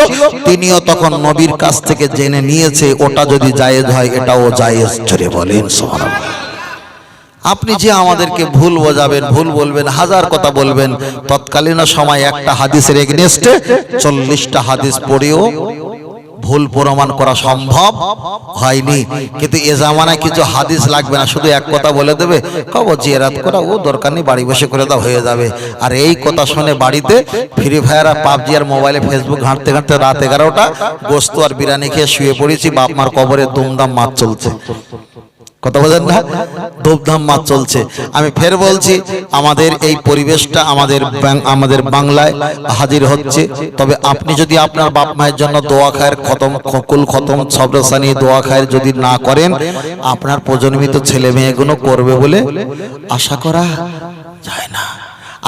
তিনিও তখন নবীর কাছ থেকে জেনে নিয়েছে ওটা যদি জায়েজ হয় এটাও জায়েজ। জোরে বলেন সুবহানাল্লাহ। আপনি যে আমাদেরকে ভুল বোঝাবেন, ভুল বলবেন, হাজার কথা বলবেন, তৎকালীন সময় একটা হাদিসের এগেনস্টে 40টা হাদিস পড়েও ভুল প্রমাণ করা সম্ভব হয়নি। কিন্তু এ জামানায় কিছু হাদিস লাগবে না, শুধু এক কথা বলে দেবে, কবর জিয়ারত করা ও দরকার নেই, বাড়ি বসে করে দাও হয়ে যাবে। আর এই কথা শুনে বাড়িতে ফ্রি ফায়ার আর পাবজি আর মোবাইলে ফেসবুক ঘাঁটতে ঘাঁটতে রাত 11টা গোস্ত আর বিরিয়ানি খেয়ে শুয়ে পড়েছি, বাপ মার কবরে দুমদাম মাছ চলছে। কথা বলেন না, ধূপধাম মাছ চলছে। আমি ফের বলছি, আমাদের এই পরিবেশটা আমাদের বাংলায় হাজির হচ্ছে। তবে আপনি যদি আপনার বাপ মায়ের জন্য দোয়া খায়ের খতম কুল খতম সবরসানি দোয়া খায়ের যদি না করেন, আপনার প্রজন্মিত ছেলে মেয়েগুলো করবে বলে আশা করা যায় না।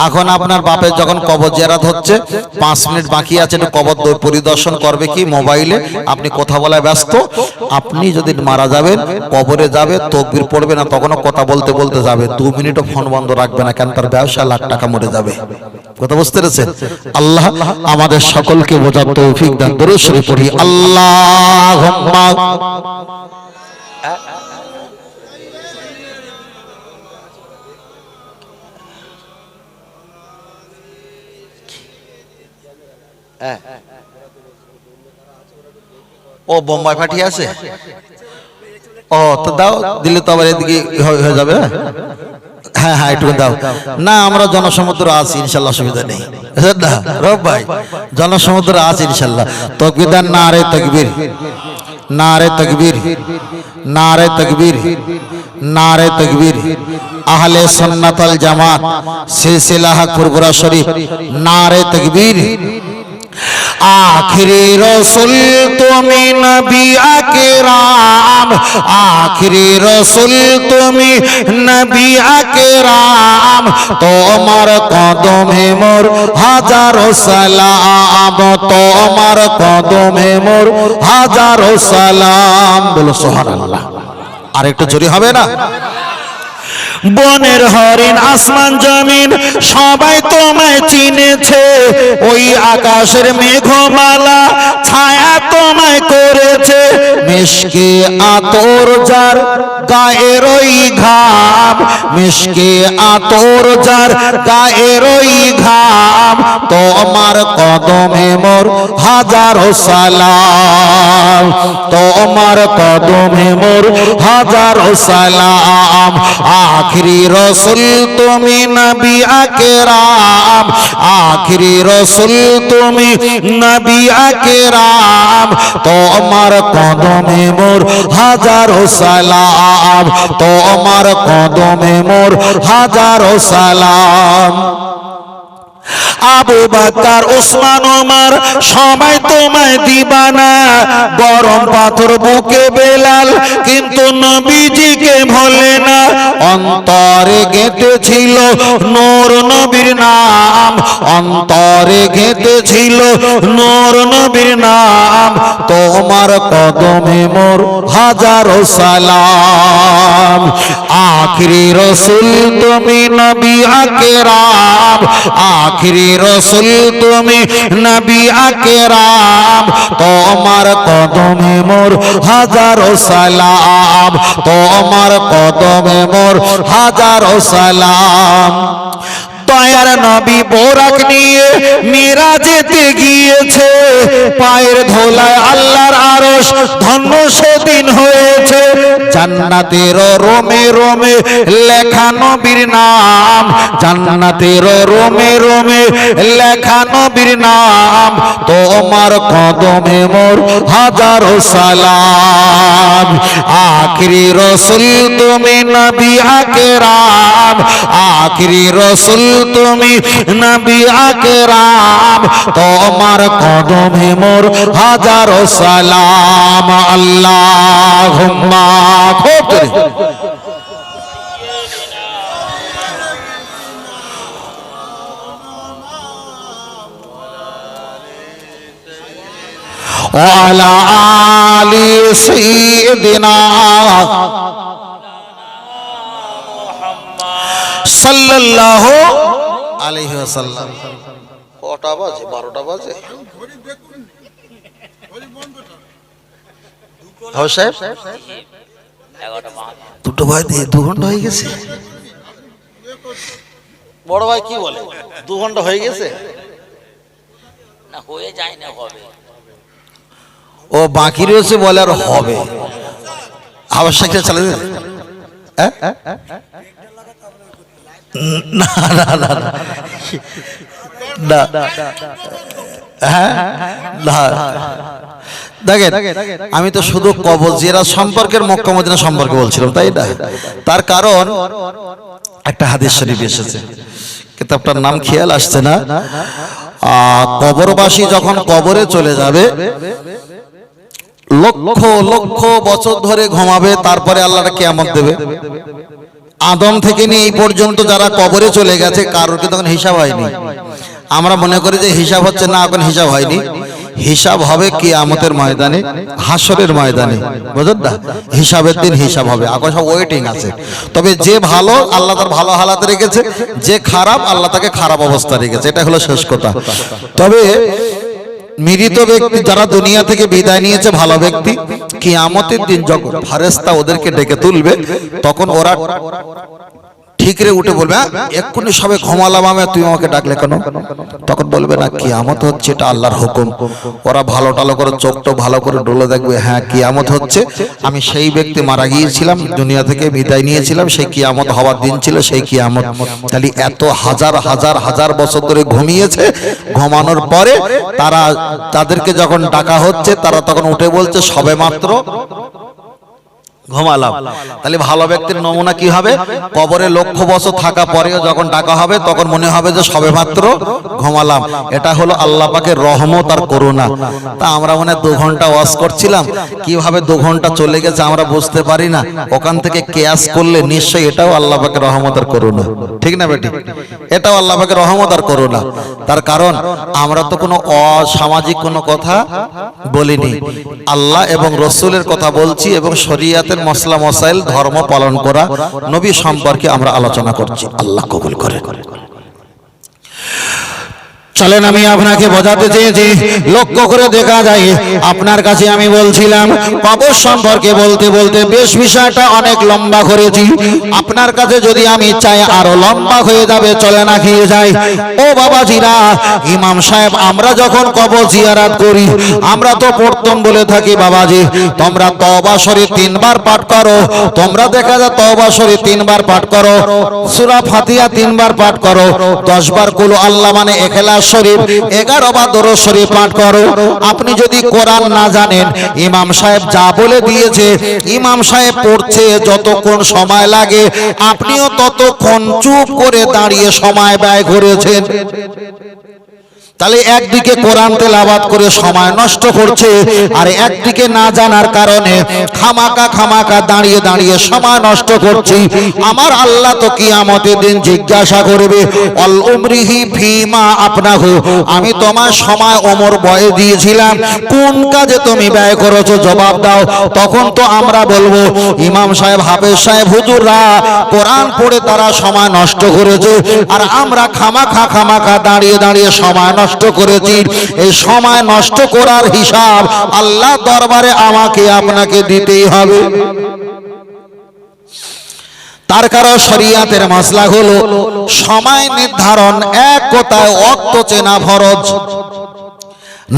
এখন আপনার বাপের যখন কবর জিয়ারত হচ্ছে, 5 মিনিট বাকি আছে, একটু কবর পরিদর্শন করবে কি মোবাইলে, আপনি কথা বলায় ব্যস্ত। আপনি যদি মারা যাবেন, কবরে যাবে, তাকবীর পড়বে না, তখনও কথা বলতে বলতে যাবে, 2 মিনিটও ফোন বন্ধ রাখবে না, কেন তার ব্যবসা লাখ টাকা মরে যাবে। কথা বুঝতে পেরেছেন? আল্লাহ আমাদের সকলকে বোঝার তৌফিক দান। দরুদ শরীফ পড়ি, আল্লাহুম্মা ও বোম্বাই পাঠিয়ে আছে, ও তো দাও, দিলে তো আবার এদিকে হয়ে যাবে। হ্যাঁ হ্যাঁ একটু দাও না, আমরা জনসমুদ্র আছি ইনশাল্লাহ, অসুবিধা নেই। রব ভাই জনসমুদ্র আছে ইনশাল্লাহ। তাকবীর দেন, নারে তাকবীর, নারে তাকবীর, নারে তাকবীর, নারে তাকবীর। আহলে সুন্নাত ওয়াল জামাত সিলসিলাহ ফুরফুরা শরীফ, নারে তাকবীর। आखिरी रसूल তুমি নবী আকরাম, आखिरी रसूल তুমি নবী আকরাম, তোমার কদমে মোর হাজারো সালাম, তোমার কদমে মোর হাজারো সালাম। বলো সুবহানাল্লাহ। আর একটু জোরে হবে না? বনের হরিণ আসমান জমিন সবাই তোমায় চিনেছে, ওই আকাশের মেঘমালা ছায়া তোমায় করেছে, মিশকে আতর যার গায়ের ওই ঘাম, মিশকে আতর যার গায়ের ওই ঘাম, তোমার কদমে মোর হাজারো সালাম, তোমার কদমে মোর হাজারো সালাম। आखिरी रसूल তুমি নবী আকরাম, आखिरी रसूल তুমি নবী আকরাম, তোমার কদমে মোর হাজারো সালাম, তোমার কদমে মোর হাজারো সালাম। আবু বকর ওসমান ওমর সবাই তোমায় দিবানা, গরম পাথর বুকে বেলাল কিন্তু নবীজিকে ভোলে না, অন্তরে গেঁথেছিল নূর নবীর নাম, অন্তরে গেঁথেছিল নূর নবীর নাম, তোমার কদমে মোর হাজারো সালাম। আখিরি রসুল তুমি নবী আকরাম, আখিরি রসুল তুমি নবী আকরাম, তোমার কদমে মোর হাজারো সালাম, তোমার কদমে মোর হাজারো সালাম। দয়ার নবী বোরাক নিয়ে মিরাজেতে গিয়েছে, পায়ের ধোলায় আল্লাহর আরশ ধন্য সেদিন হয়েছে, জান্নাতের রোমে রোমে লেখা নবীর নাম, জান্নাতের রোমে রোমে লেখা নবীর নাম, তোমার কদমে মোর হাজারো সালাম। আখিরি রসুল তুমি নবী আকরাম, আখিরি রসুল তুমি নবী আকরাম, তোমার কদমে মোর হাজারো সালাম। আল্লাহুম্মা খুব করে ওয়া আলা আলি সাইয়্যিদিনা সাল্লাল্লাহু আলাইহি ওয়াসাল্লাম। কটা বাজে? 12টা বাজে। হাউস সাহেব 2টো বাজে, 2 ঘন্টা হয়ে গেছে। বড় ভাই কি বলে, 2 ঘন্টা হয়ে গেছে? না হয়ে যায় না, হবে। ও বাকি রয়েছে বলে আর হবে। আবশ্যকটা চলে যাবে। না না না না হ্যাঁ না, দেখেন আমি তো শুধু কবর জিয়ারত সম্পর্কের মক্কা মদিনা সম্পর্কে বলছিলাম, তাই না? তার কারণ একটা হাদিস শরীফ এসেছে, কিতাবটার নাম খেয়াল আসছে না। কবরবাসী যখন কবরে চলে যাবে, লক্ষ লক্ষ বছর ধরে ঘুমাবে, তারপরে আল্লাহর কিয়ামত দেবে। আদম থেকে নিয়ে এই পর্যন্ত যারা কবরে চলে গেছে কারোর কিন্তু তখন হিসাব হয়নি। আমরা মনে করি যে হিসাব হচ্ছে, না, এখন হিসাব হয়নি। হিসাব হবে কিয়ামতের ময়দানে, হাসরের ময়দানে, বুঝলেন না? হিসাবের দিন হিসাব হবে, এখন সব ওয়েটিং আছে। তবে যে ভালো আল্লাহ তার ভালো হালাতে রেখেছে, যে খারাপ আল্লাহ তাকে খারাপ অবস্থা রেখেছে, এটা হলো শেষ কথা। তবে মৃত ব্যক্তি যারা দুনিয়া থেকে বিদায় নিয়েছে, ভালো ব্যক্তি, কিয়ামতের দিন যখন ফেরেশতা ওদেরকে ডেকে তুলবে, তখন ওরা ঠিকরে উঠে বলবে, এক্ষুনি সবে ঘুমালাম আমি, তুমি আমাকে ডাকলে কেন? তখন বলবে, না, কিয়ামত হচ্ছে, এটা আল্লাহর হুকুম। ওরা ভালো টালো করে চোখটা ভালো করে ডলে দেখবে, হ্যাঁ কিয়ামত হচ্ছে, আমি সেই ব্যক্তি মারা গিয়েছিলাম, দুনিয়া থেকে বিদায় নিয়েছিলাম, সেই কিয়ামত হওয়ার দিন ছিল, সেই কিয়ামত। তাহলে এত হাজার হাজার হাজার বছর ধরে ঘুমিয়েছে, ঘুমানোর পরে তারা, তাদেরকে যখন ডাকা হচ্ছে, তারা তখন উঠে বলছে সবে মাত্র ঘুমালাম। তাহলে ভালো ব্যক্তির নমুনা কি হবে? কবরে লক্ষ বছর থাকা পরেও যখন ডাকা হবে, তখন মনে হবে যে সবেমাত্র ঘুমালাম। এটা হলো আল্লাহ পাকের রহমত আর করুণা। তা আমরা মনে 2 ঘন্টা ওয়াজ করছিলাম, কিভাবে 2 ঘন্টা চলে গেছে আমরা বুঝতে পারি না। ওখান থেকে কিয়াস করলে নিশ্চয়ই এটাও আল্লাহ পাকের রহমত আর করুণা, ঠিক না বেটি? এটাও আল্লাহ পাকের রহমত আর করুণা। তার কারণ আমরা তো কোনো অসামাজিক কোনো কথা বলিনি, আল্লাহ এবং রসুলের কথা বলছি, এবং শরীয়তের মসলা মসাইল, ধর্ম পালন করা, নবী সম্পর্কে আমরা আলোচনা করছি। আল্লাহ কবুল করে। চলেন আমি আপনাকে বোঝাতে চেয়েছি, লক্ষ্য করে দেখা যায় আপনার কাছে আমি বলছিলাম কবর সম্পর্কে বলতে বলতে বেশ বিষয়টা অনেক লম্বা করেছি। আপনার কাছে যদি আমি চাই আরো লম্বা হয়ে যাবে, চলে না খেয়ে যায়। ও বাবাজিরা, ইমাম সাহেব আমরা যখন কবর জিয়ারত করি, আমরা তো প্রথম বলে থাকি, বাবাজি তোমরা তওবা শরীফ 3 বার পাঠ করো। তোমরা দেখা যায় তওবা শরীফ 3 বার পাঠ করো, সূরা ফাতিহা 3 বার পাঠ করো, 10 বার কুল আল্লাহ মানে ইখলাস শরীফ, 11 বার দরুদ শরীফ পাঠ করো। আপনি যদি কোরআন না জানেন, ইমাম সাহেব যা বলে দিয়েছে, ইমাম সাহেব পড়ছে যতক্ষণ সময় লাগে, আপনিও ততক্ষণ চুপ করে দাঁড়িয়ে সময় ব্যয় করেছেন। তাহলে একদিকে কোরআন তেলাওয়াত করে সময় নষ্ট করছে, আর একদিকে না জানার কারণে খামাকা দাঁড়িয়ে দাঁড়িয়ে সময় নষ্ট করছি। আমার আল্লাহ তো কিয়ামতের দিন জিজ্ঞাসা করবে, অল উমরিহি ফিমা আপনাহু, আমি তোমার সময় ওমর বয়ে দিয়েছিলাম, কোন কাজে তুমি ব্যয় করেছো, জবাব দাও। তখন তো আমরা বলবো, ইমাম সাহেব, হাফেজ সাহেব, হুজুররা কোরআন পড়ে তারা সময় নষ্ট করেছে, আর আমরা খামাকা দাঁড়িয়ে দাঁড়িয়ে সময় নষ্ট করেছি। এই সময় নষ্ট করার হিসাব আল্লাহ দরবারে আমাকে আপনাকে দিতেই হবে। তার কারণ শরীয়তের মাসলা হলো সময় নির্ধারণ, এক কথায় ওয়াক্ত চেনা ফরজ।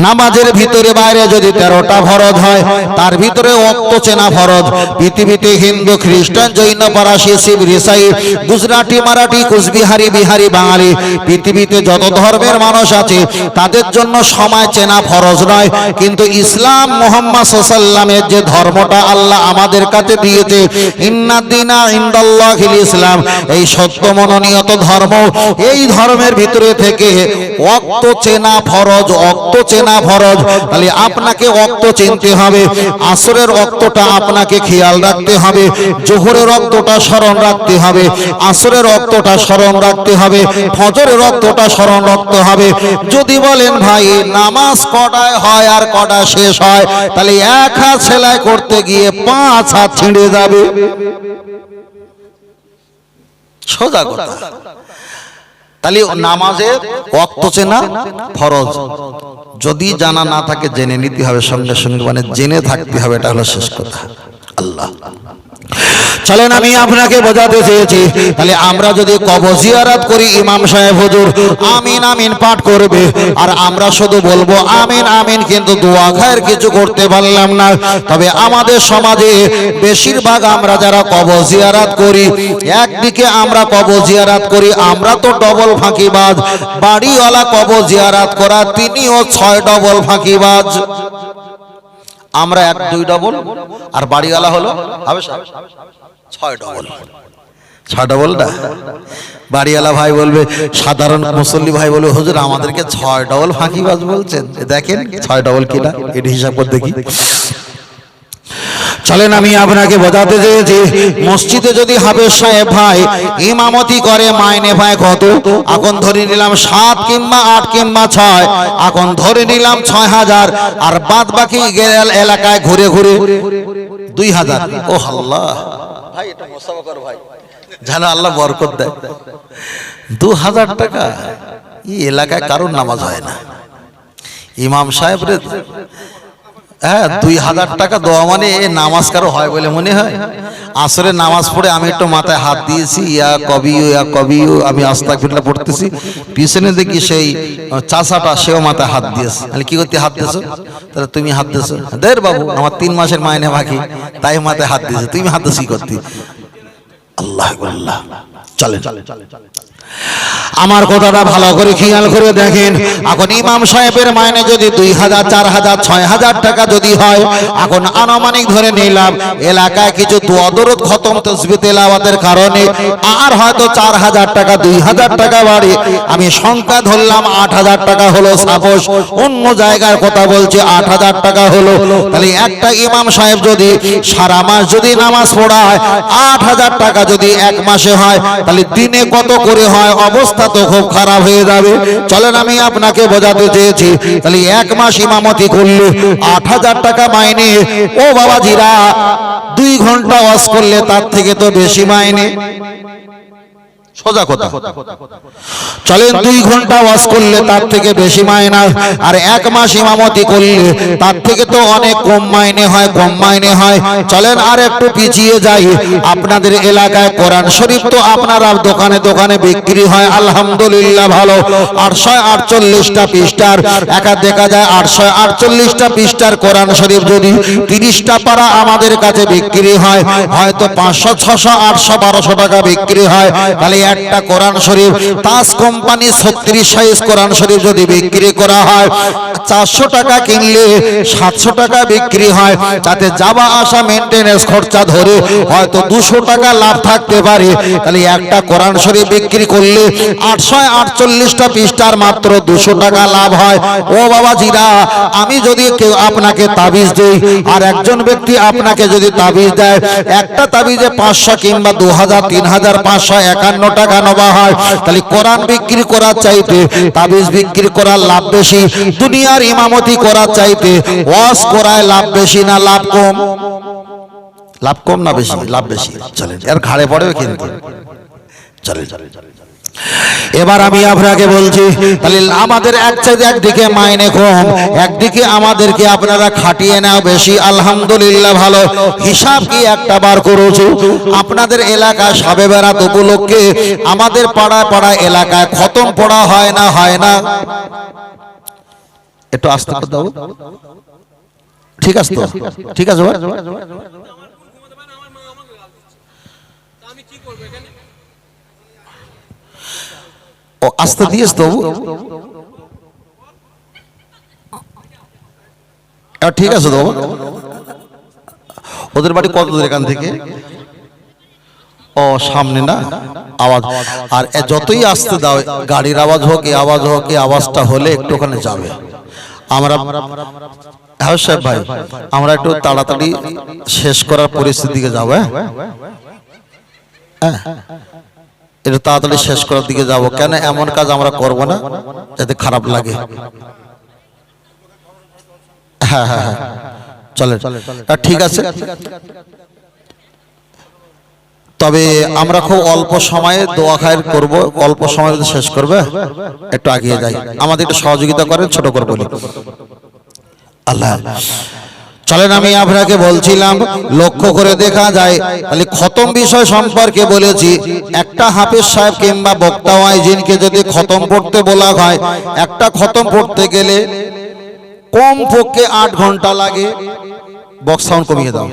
নামাজের ভিতরে বাইরে যদি 13টা ফরজ হয়, তার ভিতরে ওয়াক্ত চেনা ফরজ। পৃথিবীতে হিন্দু, খ্রিস্টান, জৈন, পারাসি, শিখ, ইসাই, গুজরাটি, মারাঠি, কুচবিহারি, বিহারি, বাঙালি, পৃথিবীতে যত ধর্মের মানুষ আছে তাদের জন্য সময় চেনা ফরজ নয়। কিন্তু ইসলাম, মুহাম্মদ সাল্লাল্লাহু আলাইহি ওয়াসাল্লামের যে ধর্মটা আল্লাহ আমাদের কাছে দিয়েছে, ইন্নাদ-দীনা ইনদাল্লাহিল ইসলাম, এই সত্য মনোনীত ধর্ম, এই ধর্মের ভিতরে থেকে ওয়াক্ত চেনা ফরজ, ওয়াক্ত চেনা ফরজ। তাহলে আপনাকে ওয়াক্ত চিনতে হবে। আসরের ওয়াক্তটা আপনাকে খেয়াল রাখতে হবে, জোহরের ওয়াক্তটা স্মরণ রাখতে হবে, আসরের ওয়াক্তটা স্মরণ রাখতে হবে, ফজরের ওয়াক্তটা স্মরণ রাখতে হবে। যদি বলেন ভাই নামাজ কটায় হয় আর কটা শেষ হয়, তাহলে 1 হাত সেলাই করতে গিয়ে 5 হাত ছিঁড়ে যাবে। সোজা কথা। তাহলে নামাজের ওয়াক্ত চেনা ফরজ, যদি জানা না থাকে জেনে নিতে হবে সঙ্গে সঙ্গে, মানে জেনে থাকতে হবে, এটা হলো শেষ কথা। আল্লাহ চলেন আমি আপনাকে বোঝাতে চেয়েছি, তাহলে আমরা যদি কবর জিয়ারত করি, ইমাম সাহেব হুজুর আমিন আমিন পাঠ করবে, আর আমরা শুধু বলবো আমিন আমিন, কিন্তু দোয়া খায়ের কিছু করতে পারলাম না। তবে আমাদের সমাজে বেশিরভাগ আমরা যারা কবর জিয়ারত করি, একদিকে আমরা কবর জিয়ারত করি, আমরা তো ডবল ফাঁকিবাজ। বাড়িওয়ালা কবর জিয়ারত করা, তিনিও 6 ডবল ফাঁকিবাজ। আমরা 1-2 ডবল, আর বাড়িওয়ালা হলো 6 ডবল। 6 ডবল না, বাড়িওয়ালা ভাই বলবে, সাধারণ মুসল্লি ভাই বলবে, হুজুর আমাদেরকে 6 ডবল ফাঁকিবাজ বলছেন। দেখেন 6 ডবল কিনা, এটা হিসাব করে দেখি। চলেন আমি আপনাকে বোঝাতে চেয়েছি, মসজিদে যদি হাফেজ সাহেব ভাই ইমামতি করে, মাইনে পায় কত? এখন ধরে নিলাম 7 কিংবা 8 কিংবা 6, এখন ধরে নিলাম 6000, আর বাদ বাকি এলাকায় ঘুরে ঘুরে 2000। ও আল্লাহ ভাই, এটা মোসাফা কর ভাই, যেন আল্লাহ বরকত দেয়। 2000 টাকা এই এলাকায় কারোর নামাজ হয় না। ইমাম সাহেব রে, হ্যাঁ 2000 টাকা দেওয়া মানে নামাজ কারো হয় বলে মনে হয়? আসরে নামাজ পড়ে আমি একটু মাথায় হাত দিয়েছি, ইয়া কবিও আমি আস্তাগফিরুল্লাহ পড়তেছি, পিছনে দেখি সেই চাচাটা, সেও মাথায় হাত দিয়েছে। আমি কি করতে হাত দিয়েছো? তাহলে তুমি হাত দিয়েছো? দের বাবু, আমার 3 মাসের মাইনে বাকি, তাই মাথায় হাত দিয়েছে, তুমি হাত দিয়েছি করতে? আল্লাহ আল্লাহ। চলে আমার কথাটা ভালো করে খেয়াল করে দেখেন, এখন ইমাম সাহেবের মাইনে যদি 2000, 4000, 6000 টাকা যদি হয়, এখন আনুমানিক ধরে নিলাম এলাকায় কিছু দোয়া দরুদ খতম তাসবিহ তেলাওয়াতের কারণে আর হয়তো 4000 টাকা, 2000 টাকা বাড়ে, আমি সংখ্যা ধরলাম 8000 টাকা হলো, সাপোজ অন্য জায়গার কথা বলছি, 8000 টাকা হলো। তাহলে একটা ইমাম সাহেব যদি সারা মাস যদি নামাজ পড়ায়, 8000 টাকা যদি এক মাসে হয়, তাহলে দিনে কত করে হয়? অবস্থা তো খুব খারাপ হয়ে যাবে। চলেন আমি আপনাকে বোঝাতে চেয়েছি, তাহলে এক মাস ইমামতি করলে 8000 টাকা মাইনে। ও বাবাজিরা, 2 ঘন্টা ওয়াজ করলে তার থেকে তো বেশি মাইনে। সোজা কথা। চলেন 2 ঘন্টা ওয়াজ করলে তার থেকে বেশি মাইনে, আর 1 মাস ইমামতি করলে তার থেকে তো অনেক কম মাইনে হয়, কম মাইনে হয়। চলেন আর একটু পিছিয়ে যাই, আপনাদের এলাকায় কোরআন শরীফ তো আপনারা দোকানে দোকানে বিক্রি হয়, আলহামদুলিল্লাহ ভালো। 848টা পৃষ্ঠার, একা দেখা যায় 848টা পৃষ্ঠার কোরআন শরীফ যদি 30টা পারা আমাদের কাছে বিক্রি হয়, হয়তো 500, 600, 800, 1200 টাকা বিক্রি হয়। তাহলে একটা কোরআন শরীফ তাজ কোম্পানি 36 সাইজ কোরআন শরীফ যদি বিক্রি করা হয়, 400 টাকা কিনলে 700 টাকা বিক্রি হয়, তাতে যাওয়া আসা মেইনটেনেন্স খরচা ধরে হয়তো 200 টাকা লাভ থাকতে পারে। তাহলে একটা কোরআন শরীফ বিক্রি করলে 848টা পৃষ্ঠার মাত্র 200 টাকা লাভ হয়। ও বাবাজিরা, আমি যদি কেউ আপনাকে তাবিজ দেই, আর একজন ব্যক্তি আপনাকে যদি তাবিজ দেয়, একটা তাবিজে 500 কিংবা 2000, 3551 টাকা নেওয়া হয়, তাহলে কোরআন বিক্রি করার চাইতে তাবিজ বিক্রি করার লাভ বেশি। দুনিয়ার ইমামতি করার চাইতে ওয়াজ করায় লাভ বেশি না লাভ কম? লাভ কম না বেশি? লাভ বেশি। চলেন, এর ঘাড়ে পড়বে কিন্তু। চলেন, এবার আমি আপনাকে বলছি, তাহলে আমাদের একদিকে মাইনে কম, একদিকে আমাদেরকে আপনারা খাটিয়ে নাও বেশি, আলহামদুলিল্লাহ ভালো। হিসাব কি একটা বার করেছো? আপনাদের এলাকায় শবে বরাত উপলক্ষে আমাদের পাড়ায় পাড়ায় এলাকায় খতম পড়া হয় না? হয় না? একটু আস্তে করে দাও, ঠিক আছে তো? ঠিক আছে ভাই, ও আস্তে দিয়েছ তো? ঠিক আছে তো? ওদের বাড়ি কত দূর এখান থেকে? ও সামনে না? আওয়াজ, আর যতই আসতে দাও, গাড়ির আওয়াজ হোক, এই আওয়াজ হোক, এই আওয়াজটা হলে একটু ওখানে যাবে। আমরা হ্যাঁ সাহেব ভাই, আমরা একটু তাড়াতাড়ি শেষ করার পরিস্থিতিকে যাবো। হ্যাঁ, এটা তাড়াতাড়ি শেষ করার দিকে যাব। কেন এমন কাজ আমরা করব না যাতে খারাপ লাগে। হ্যাঁ হ্যাঁ হ্যাঁ, চলে, ঠিক আছে। তবে আমরা খুব অল্প সময়ে দোয়া খায়ের করব, অল্প সময় শেষ করবে, একটু আগিয়ে যাই, আমাদের একটু সহযোগিতা করেন, ছোট করে বলি। আল্লাহ চলেন, আমি আপনাকে বলছিলাম লক্ষ্য করে দেখা যায় তাহলে খতম বিষয় সম্পর্কে বলেছি। একটা হাফেজ সাহেব কিংবা বক্তা ওয়াইজিনকে যদি খতম পড়তে বলা হয়, একটা খতম পড়তে গেলে কমপক্ষে 8 ঘন্টা লাগে। বক্স সাউন্ড কমিয়ে দাও।